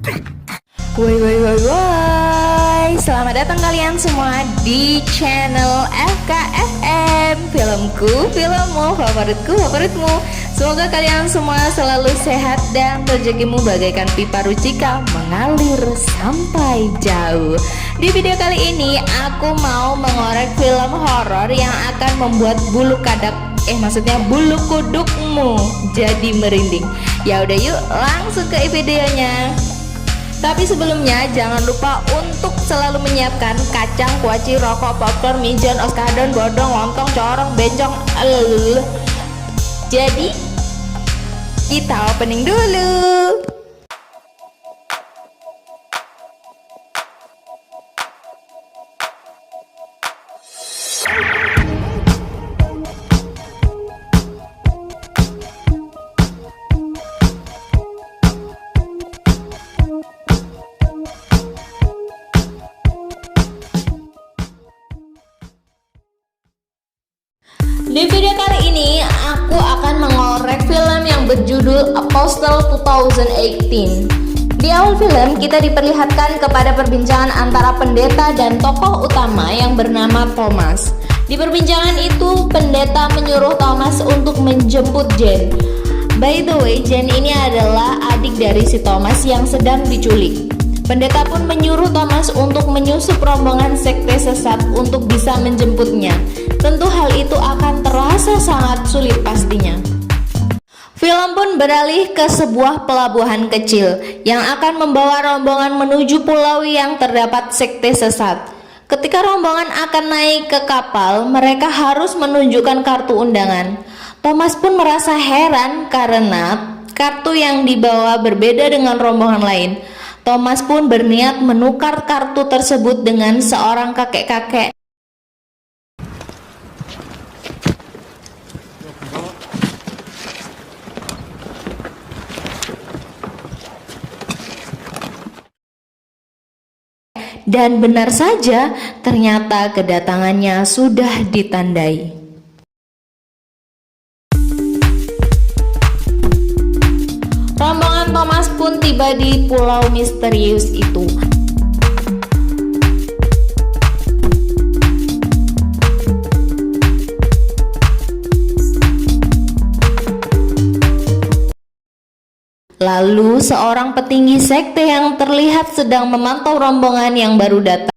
Woi, selamat datang kalian semua di channel FKFM, filmku, filmmu, favoritku, favoritmu. Semoga kalian semua selalu sehat dan rezekimu bagaikan pipa rucika mengalir sampai jauh. Di video kali ini aku mau mengorek film horor yang akan membuat maksudnya bulu kudukmu jadi merinding. Ya udah yuk langsung ke videonya. Tapi sebelumnya jangan lupa untuk selalu menyiapkan kacang, kuaci, rokok, popcorn, mijon, oskadon, bodong, lontong, corong, bencong. Jadi kita opening dulu. Di video kali ini aku akan mengorek film yang berjudul Apostle 2018. Di awal film kita diperlihatkan kepada perbincangan antara pendeta dan tokoh utama yang bernama Thomas. Di perbincangan itu pendeta menyuruh Thomas untuk menjemput Jane. By the way, Jane ini adalah adik dari si Thomas yang sedang diculik. Pendeta pun menyuruh Thomas untuk menyusup rombongan sekte sesat untuk bisa menjemputnya. Tentu hal itu akan terasa sangat sulit pastinya. Film pun beralih ke sebuah pelabuhan kecil yang akan membawa rombongan menuju pulau yang terdapat sekte sesat. Ketika rombongan akan naik ke kapal, mereka harus menunjukkan kartu undangan. Thomas pun merasa heran karena kartu yang dibawa berbeda dengan rombongan lain. Thomas pun berniat menukar kartu tersebut dengan seorang kakek-kakek. Dan benar saja, ternyata kedatangannya sudah ditandai. Rombongan Thomas pun tiba di pulau misterius itu. Lalu seorang petinggi sekte yang terlihat sedang memantau rombongan yang baru datang.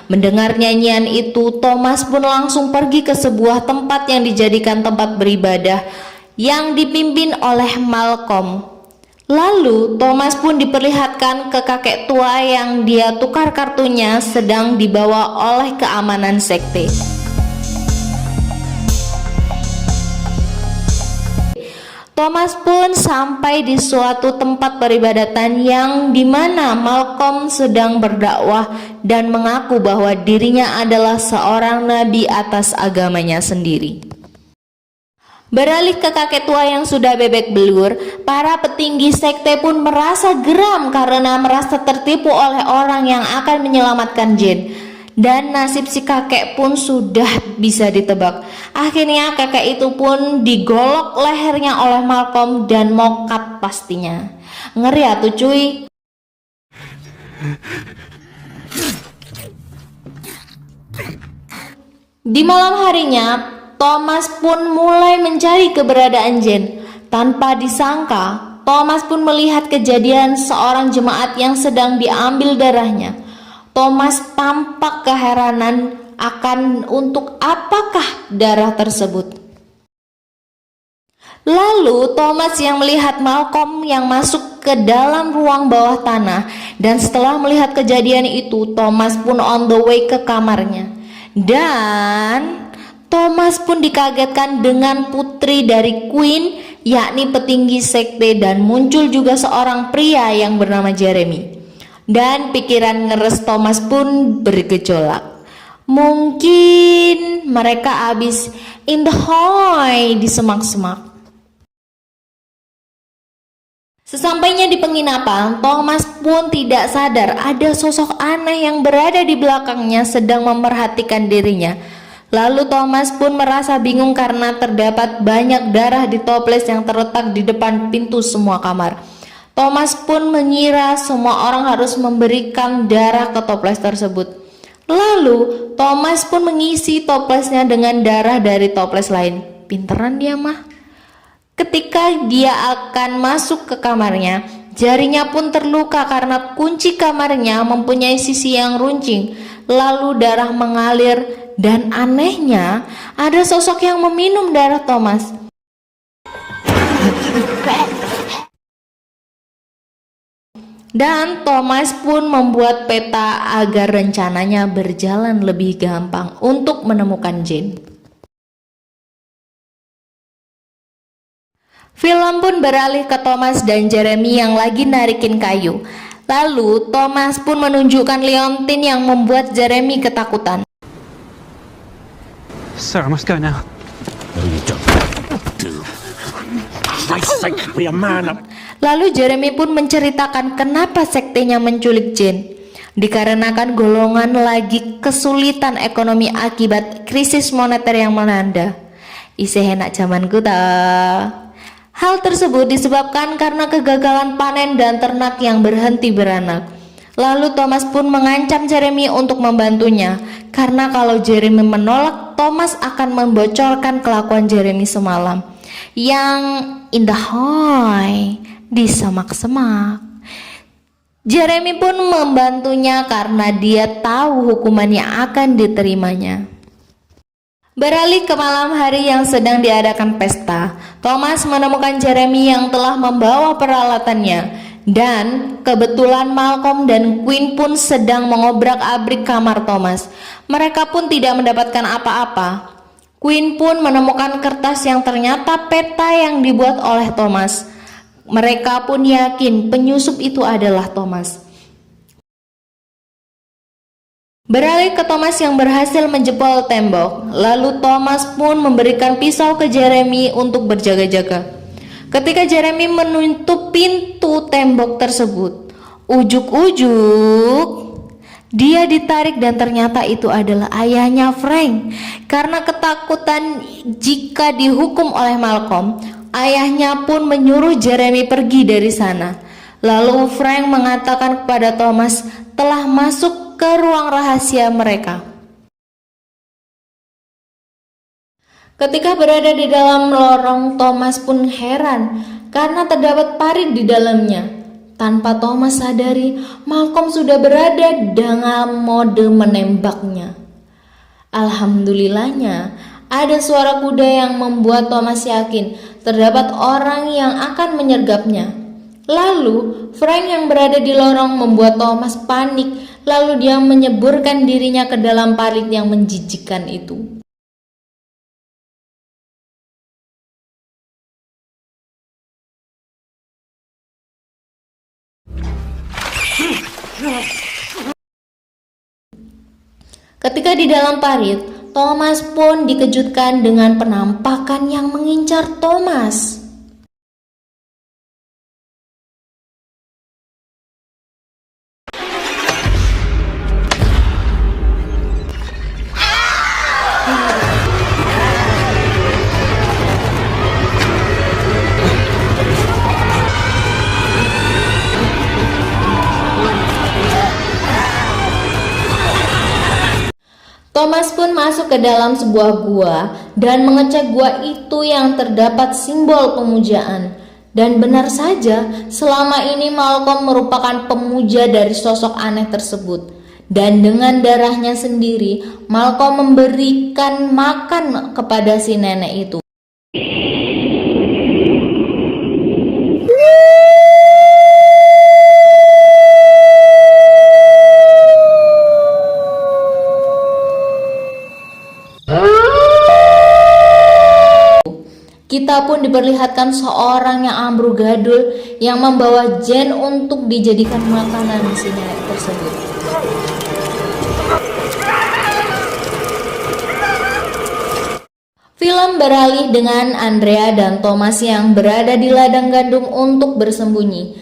Mendengar nyanyian itu, Thomas pun langsung pergi ke sebuah tempat yang dijadikan tempat beribadah yang dipimpin oleh Malcolm. Lalu Thomas pun diperlihatkan ke kakek tua yang dia tukar kartunya sedang dibawa oleh keamanan sekte. Thomas pun sampai di suatu tempat peribadatan yang dimana Malcolm sedang berdakwah dan mengaku bahwa dirinya adalah seorang nabi atas agamanya sendiri. Beralih ke kakek tua yang sudah bebek belur, para petinggi sekte pun merasa geram karena merasa tertipu oleh orang yang akan menyelamatkan Jane. Dan nasib si kakek pun sudah bisa ditebak. Akhirnya kakek itu pun digolok lehernya oleh Malcolm dan mokat pastinya. Ngeri ya tuh cuy. Di malam harinya, Thomas pun mulai mencari keberadaan Jane. Tanpa disangka, Thomas pun melihat kejadian seorang jemaat yang sedang diambil darahnya. Thomas tampak keheranan akan untuk apakah darah tersebut. Lalu Thomas yang melihat Malcolm yang masuk ke dalam ruang bawah tanah, dan setelah melihat kejadian itu Thomas pun on the way ke kamarnya. Dan Thomas pun dikagetkan dengan putri dari Queen, yakni petinggi sekte, dan muncul juga seorang pria yang bernama Jeremy. Dan pikiran ngeres Thomas pun bergejolak. Mungkin mereka habis in the hole di semak-semak. Sesampainya di penginapan, Thomas pun tidak sadar ada sosok aneh yang berada di belakangnya sedang memerhatikan dirinya. Lalu Thomas pun merasa bingung karena terdapat banyak darah di toples yang terletak di depan pintu semua kamar. Thomas pun mengira semua orang harus memberikan darah ke toples tersebut. Lalu Thomas pun mengisi toplesnya dengan darah dari toples lain. Pinteran dia mah. Ketika dia akan masuk ke kamarnya, jarinya pun terluka karena kunci kamarnya mempunyai sisi yang runcing. Lalu darah mengalir dan anehnya ada sosok yang meminum darah Thomas. Dan Thomas pun membuat peta agar rencananya berjalan lebih gampang untuk menemukan Jane. Film pun beralih ke Thomas dan Jeremy yang lagi narikin kayu. Lalu Thomas pun menunjukkan liontin yang membuat Jeremy ketakutan. Sir, I must go now. No, you don't. Be a man up. Lalu Jeremy pun menceritakan kenapa sektenya menculik Jane. Dikarenakan golongan lagi kesulitan ekonomi akibat krisis moneter yang melanda. Isih enak zamanku ta. Hal tersebut disebabkan karena kegagalan panen dan ternak yang berhenti beranak. Lalu Thomas pun mengancam Jeremy untuk membantunya, karena kalau Jeremy menolak, Thomas akan membocorkan kelakuan Jeremy semalam yang indahoy di semak-semak. Jeremy pun membantunya karena dia tahu hukuman yang akan diterimanya. Beralih ke malam hari yang sedang diadakan pesta, Thomas menemukan Jeremy yang telah membawa peralatannya, dan kebetulan Malcolm dan Quinn pun sedang mengobrak-abrik kamar Thomas. Mereka pun tidak mendapatkan apa-apa. Quinn pun menemukan kertas yang ternyata peta yang dibuat oleh Thomas. Mereka pun yakin penyusup itu adalah Thomas. Beralih ke Thomas yang berhasil menjebol tembok. Lalu Thomas pun memberikan pisau ke Jeremy untuk berjaga-jaga. Ketika Jeremy menutup pintu tembok tersebut, ujuk-ujuk dia ditarik dan ternyata itu adalah ayahnya Frank. Karena ketakutan jika dihukum oleh Malcolm, ayahnya pun menyuruh Jeremy pergi dari sana. Lalu Frank mengatakan kepada Thomas telah masuk ke ruang rahasia mereka. Ketika berada di dalam lorong, Thomas pun heran karena terdapat parit di dalamnya. Tanpa Thomas sadari, Malcolm sudah berada dalam mode menembaknya. Alhamdulillahnya, ada suara kuda yang membuat Thomas yakin terdapat orang yang akan menyergapnya. Lalu, Frank yang berada di lorong membuat Thomas panik, lalu dia menyeburkan dirinya ke dalam parit yang menjijikkan itu. Ketika di dalam parit, Thomas pun dikejutkan dengan penampakan yang mengincar Thomas. Thomas pun masuk ke dalam sebuah gua dan mengecek gua itu yang terdapat simbol pemujaan. Dan benar saja, selama ini Malcolm merupakan pemuja dari sosok aneh tersebut. Dan dengan darahnya sendiri, Malcolm memberikan makan kepada si nenek itu. Kita pun diperlihatkan seorang yang amburadul yang membawa Jane untuk dijadikan makanan si nenek tersebut. Film beralih dengan Andrea dan Thomas yang berada di ladang gandum untuk bersembunyi.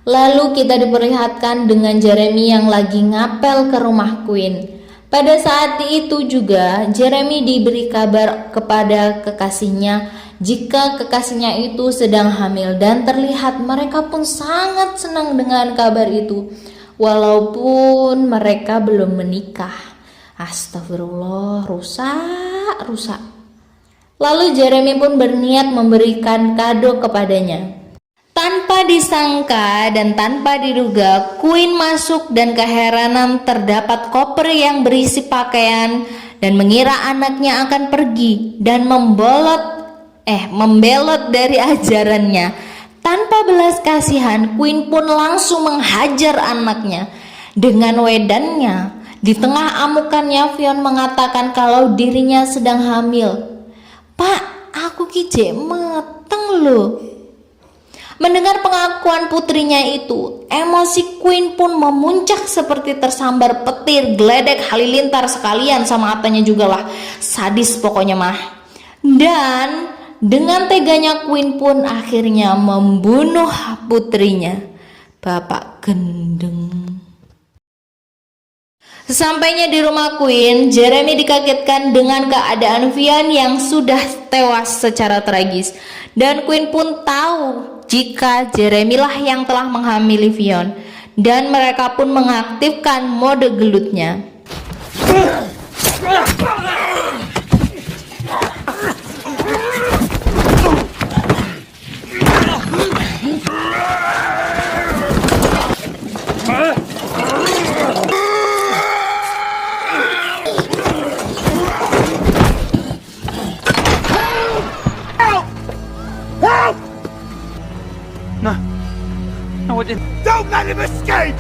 Lalu kita diperlihatkan dengan Jeremy yang lagi ngapel ke rumah Quinn. Pada saat itu juga Jeremy diberi kabar kepada kekasihnya jika kekasihnya itu sedang hamil, dan terlihat mereka pun sangat senang dengan kabar itu walaupun mereka belum menikah. Astagfirullah, rusak. Lalu Jeremy pun berniat memberikan kado kepadanya. Tanpa disangka dan tanpa diduga, Queen masuk dan keheranan terdapat koper yang berisi pakaian dan mengira anaknya akan pergi dan membelot dari ajarannya. Tanpa belas kasihan, Queen pun langsung menghajar anaknya dengan wedannya. Di tengah amukannya, Fionn mengatakan kalau dirinya sedang hamil. "Pak, aku kijek meteng loh." Mendengar pengakuan putrinya itu, emosi Queen pun memuncak seperti tersambar petir geledek halilintar, sekalian sama Atanya juga lah. Sadis pokoknya mah. Dan dengan teganya Queen pun akhirnya membunuh putrinya, Bapak Gendeng. Sesampainya di rumah Queen, Jeremy dikagetkan dengan keadaan Fionn yang sudah tewas secara tragis. Dan Queen pun tahu jika Jeremy lah yang telah menghamili Fionn, dan mereka pun mengaktifkan mode gelutnya. No, I didn't. Don't let him escape!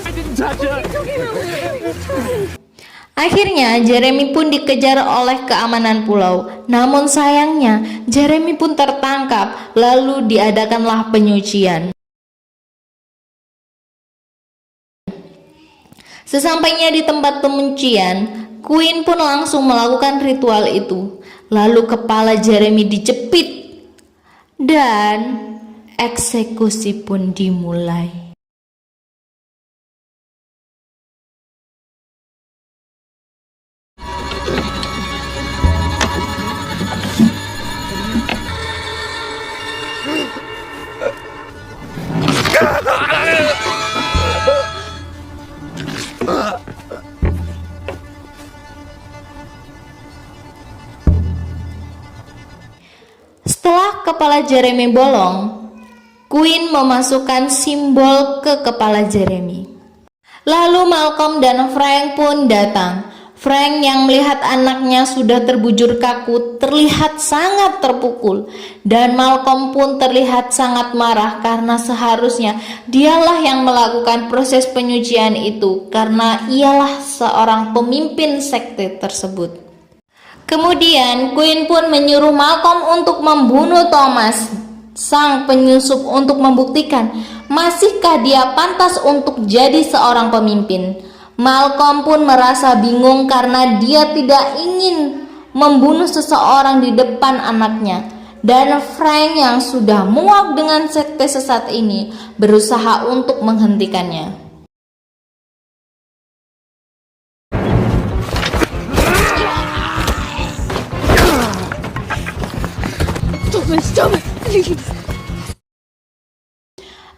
I didn't touch her. Akhirnya Jeremy pun dikejar oleh keamanan pulau. Namun sayangnya Jeremy pun tertangkap, lalu diadakanlah penyucian. Sesampainya di tempat penyucian, Queen pun langsung melakukan ritual itu. Lalu kepala Jeremy dijepit dan eksekusi pun dimulai. Setelah kepala Jeremy bolong, Queen memasukkan simbol ke kepala Jeremy. Lalu Malcolm dan Frank pun datang. Frank yang melihat anaknya sudah terbujur kaku terlihat sangat terpukul, dan Malcolm pun terlihat sangat marah karena seharusnya dialah yang melakukan proses penyucian itu karena ialah seorang pemimpin sekte tersebut. Kemudian Queen pun menyuruh Malcolm untuk membunuh Thomas, sang penyusup, untuk membuktikan masihkah dia pantas untuk jadi seorang pemimpin. Malcolm pun merasa bingung karena dia tidak ingin membunuh seseorang di depan anaknya. Dan Frank yang sudah muak dengan sekte sesat ini berusaha untuk menghentikannya.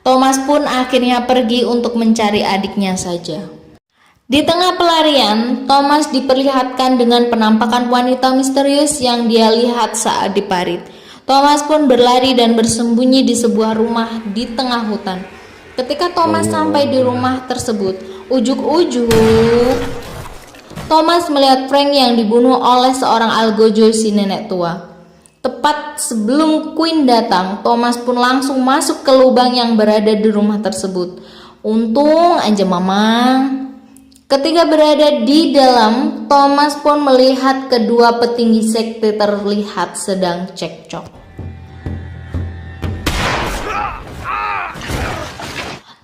Thomas pun akhirnya pergi untuk mencari adiknya saja. Di tengah pelarian, Thomas diperlihatkan dengan penampakan wanita misterius yang dia lihat saat di parit. Thomas pun berlari dan bersembunyi di sebuah rumah di tengah hutan. Ketika Thomas sampai di rumah tersebut, ujuk-ujuk Thomas melihat Frank yang dibunuh oleh seorang algojo, si nenek tua. Tepat sebelum Queen datang, Thomas pun langsung masuk ke lubang yang berada di rumah tersebut. Untung aja Mama. Ketika berada di dalam, Thomas pun melihat kedua petinggi sekte terlihat sedang cekcok.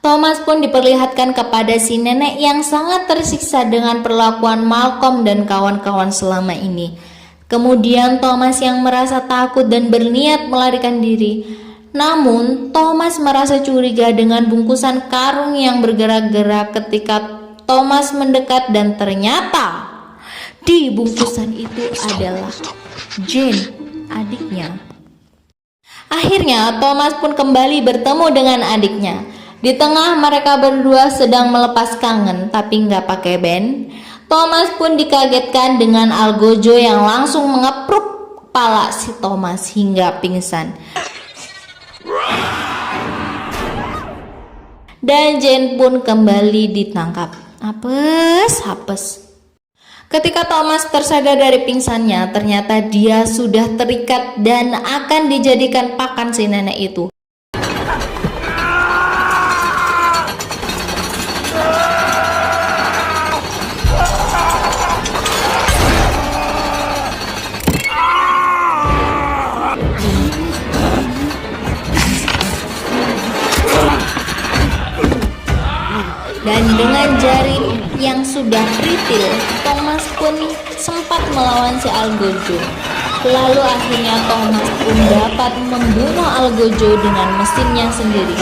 Thomas pun diperlihatkan kepada si nenek yang sangat tersiksa dengan perlakuan Malcolm dan kawan-kawan selama ini. Kemudian Thomas yang merasa takut dan berniat melarikan diri. Namun, Thomas merasa curiga dengan bungkusan karung yang bergerak-gerak ketika Thomas mendekat dan ternyata di bungkusan itu adalah Jane, adiknya. Akhirnya, Thomas pun kembali bertemu dengan adiknya. Di tengah mereka berdua sedang melepas kangen tapi nggak pakai band, Thomas pun dikagetkan dengan Algojo yang langsung mengepruk kepala si Thomas hingga pingsan. Dan Jane pun kembali ditangkap. Apes. Ketika Thomas tersadar dari pingsannya, ternyata dia sudah terikat dan akan dijadikan pakan si nenek itu. Dan dengan jari yang sudah kritil, Thomas pun sempat melawan si Algojo. Lalu akhirnya Thomas pun dapat membunuh Algojo dengan mesinnya sendiri.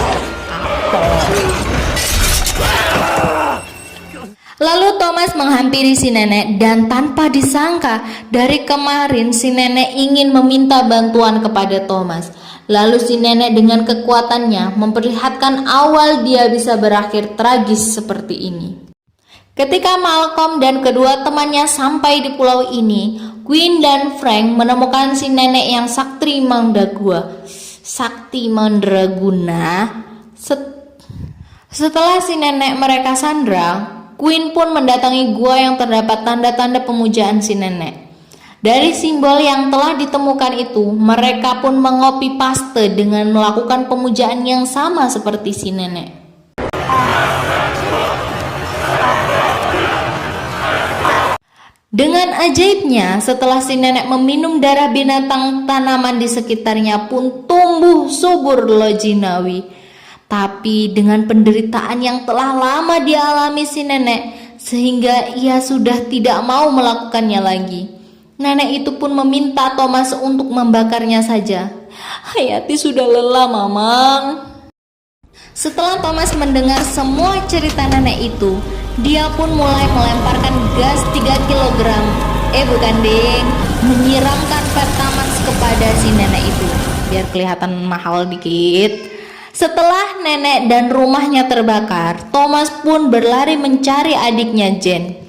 Lalu Thomas menghampiri si nenek dan tanpa disangka dari kemarin si nenek ingin meminta bantuan kepada Thomas. Lalu si nenek dengan kekuatannya memperlihatkan awal dia bisa berakhir tragis seperti ini. Ketika Malcolm dan kedua temannya sampai di pulau ini, Queen dan Frank menemukan si nenek yang sakti mandraguna. Setelah si nenek mereka sandra, Queen pun mendatangi gua yang terdapat tanda-tanda pemujaan si nenek. Dari simbol yang telah ditemukan itu, mereka pun mengopi paste dengan melakukan pemujaan yang sama seperti si nenek. Dengan ajaibnya, setelah si nenek meminum darah binatang, tanaman di sekitarnya pun tumbuh subur lojinawi. Tapi dengan penderitaan yang telah lama dialami si nenek, sehingga ia sudah tidak mau melakukannya lagi. Nenek itu pun meminta Thomas untuk membakarnya saja. Hayati sudah lelah, Mamang. Setelah Thomas mendengar semua cerita nenek itu, dia pun mulai melemparkan gas 3 kg. Menyiramkan Pertamax kepada si nenek itu, biar kelihatan mahal dikit. Setelah nenek dan rumahnya terbakar, Thomas pun berlari mencari adiknya Jane.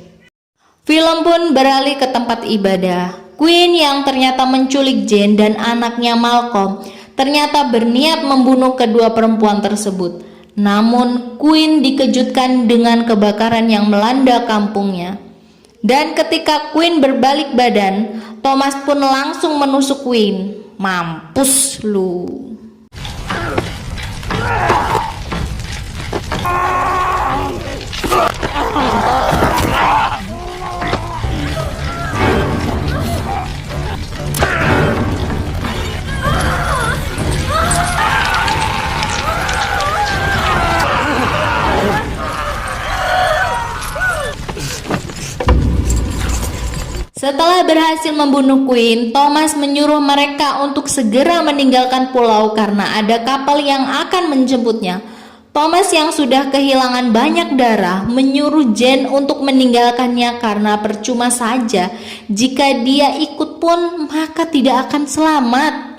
Film pun beralih ke tempat ibadah. Queen yang ternyata menculik Jane dan anaknya Malcolm ternyata berniat membunuh kedua perempuan tersebut. Namun Queen dikejutkan dengan kebakaran yang melanda kampungnya. Dan ketika Queen berbalik badan, Thomas pun langsung menusuk Queen. Mampus lu. Setelah berhasil membunuh Queen, Thomas menyuruh mereka untuk segera meninggalkan pulau karena ada kapal yang akan menjemputnya. Thomas yang sudah kehilangan banyak darah menyuruh Jane untuk meninggalkannya karena percuma saja. Jika dia ikut pun maka tidak akan selamat.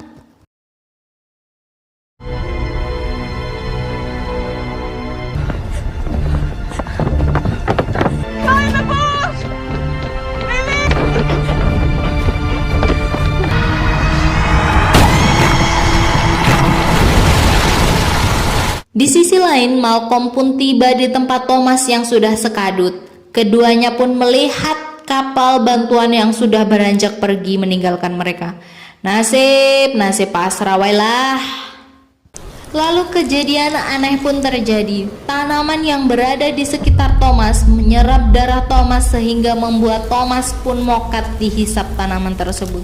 Di sisi lain, Malcolm pun tiba di tempat Thomas yang sudah sekadut. Keduanya pun melihat kapal bantuan yang sudah beranjak pergi meninggalkan mereka. Nasib pasrah wailah. Lalu kejadian aneh pun terjadi. Tanaman yang berada di sekitar Thomas menyerap darah Thomas sehingga membuat Thomas pun mokat dihisap tanaman tersebut.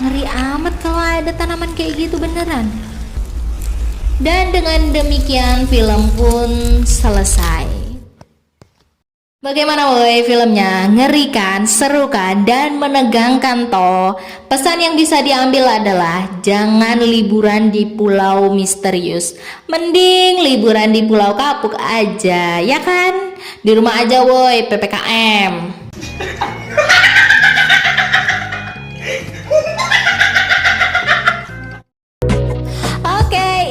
Ngeri amat kalau ada tanaman kayak gitu beneran. Dan dengan demikian film pun selesai. Bagaimana woi filmnya? Ngeri kan, seru kan, dan menegangkan toh. Pesan yang bisa diambil adalah jangan liburan di pulau misterius. Mending liburan di pulau kapuk aja, ya kan? Di rumah aja woi, PPKM.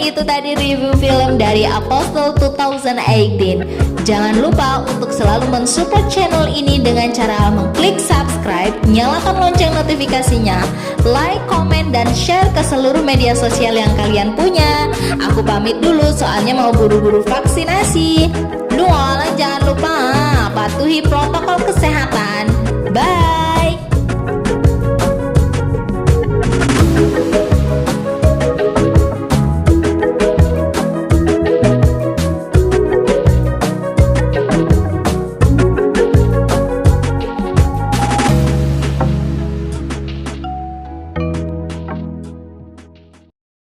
Itu tadi review film dari Apostle 2018. Jangan lupa untuk selalu mensupport channel ini dengan cara mengklik subscribe, nyalakan lonceng notifikasinya, like, komen, dan share ke seluruh media sosial yang kalian punya. Aku pamit dulu soalnya mau buru-buru vaksinasi. Jangan lupa patuhi protokol kesehatan. Bye.